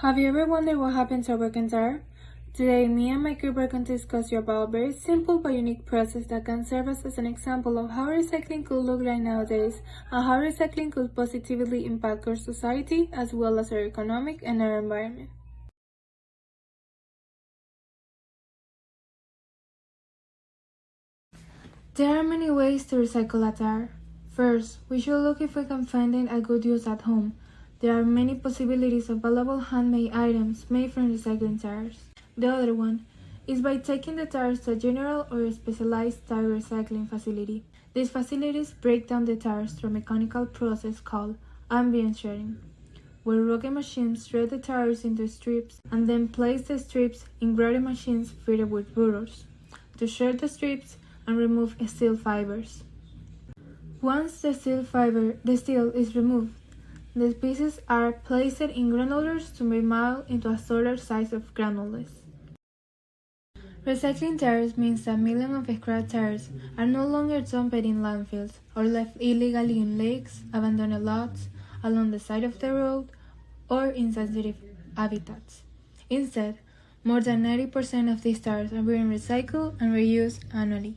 Have you ever wondered what happens to a broken tire? Today, me and my group are going to discuss you about a very simple but unique process that can serve us as an example of how recycling could look like nowadays and how recycling could positively impact our society as well as our economic and our environment. There are many ways to recycle a tire. First, we should look if we can find it a good use at home. There are many possibilities of valuable handmade items made from recycling tires. The other one is by taking the tires to a general or a specialized tire recycling facility. These facilities break down the tires through a mechanical process called ambient shredding, where rocket machines shred the tires into strips and then place the strips in gravity machines fitted with rotors to shred the strips and remove steel fibers. Once the steel is removed, the pieces are placed in granulars to be milled into a smaller size of granules. Recycling tires means that millions of scrap tires are no longer dumped in landfills or left illegally in lakes, abandoned lots, along the side of the road, or in sensitive habitats. Instead, more than 90% of these tires are being recycled and reused annually.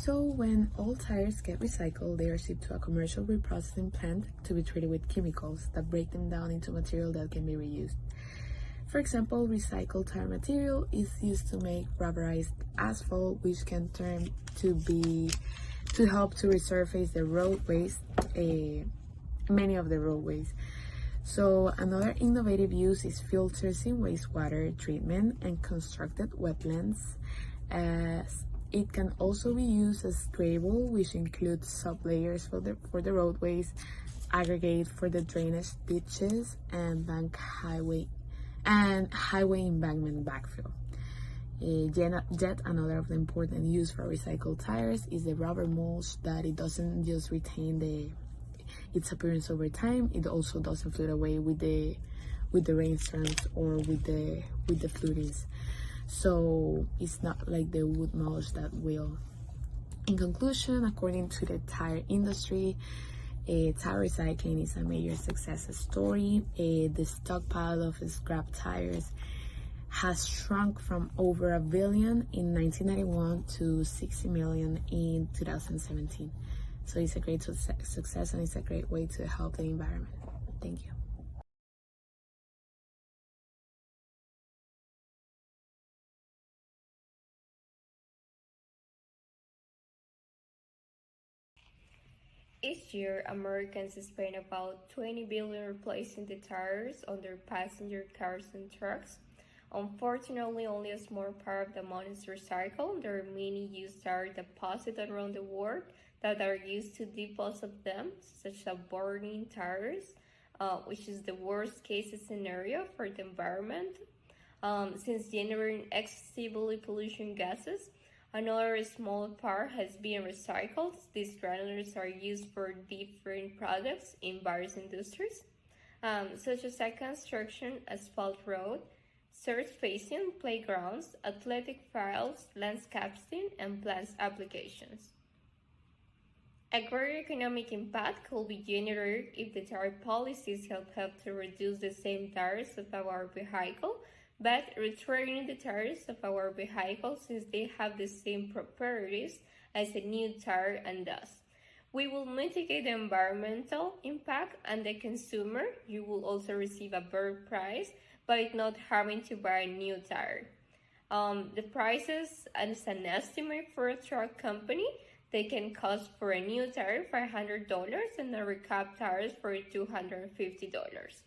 So when all tires get recycled, they are shipped to a commercial reprocessing plant to be treated with chemicals that break them down into material that can be reused. For example, recycled tire material is used to make rubberized asphalt, which can turn to help to resurface the roadways, many of the roadways. So another innovative use is filters in wastewater treatment and constructed wetlands. As it can also be used as gravel, which includes sublayers for the roadways, aggregate for the drainage ditches, and highway embankment backfill. Yet another of the important use for recycled tires is the rubber mulch, that it doesn't just retain its appearance over time, it also doesn't float away with the rainstorms or with the floodings. So it's not like the wood mulch that will. In conclusion, according to the tire industry, tire recycling is a major success story. The stockpile of scrap tires has shrunk from over 1 billion in 1991 to 60 million in 2017. So it's a great success and it's a great way to help the environment. Thank you. Each year, Americans spend about 20 billion replacing the tires on their passenger cars and trucks. Unfortunately, only a small part of the amount is recycled. There are many used tires deposited around the world that are used to dispose of them, such as burning tires, which is the worst case scenario for the environment, since generating excessively pollution gases. Another small part has been recycled. These granulars are used for different products in various industries, such as construction, asphalt road, surfacing, playgrounds, athletic fields, landscaping, and plants applications. A greater economic impact could be generated if the tire policies help to reduce the same tires of our vehicle, but returning the tires of our vehicle since they have the same properties as a new tire and thus we will mitigate the environmental impact, and the consumer, you will also receive a better price by not having to buy a new tire. The prices, as an estimate for a truck company, they can cost for a new tire $500 and a recap tires for $250.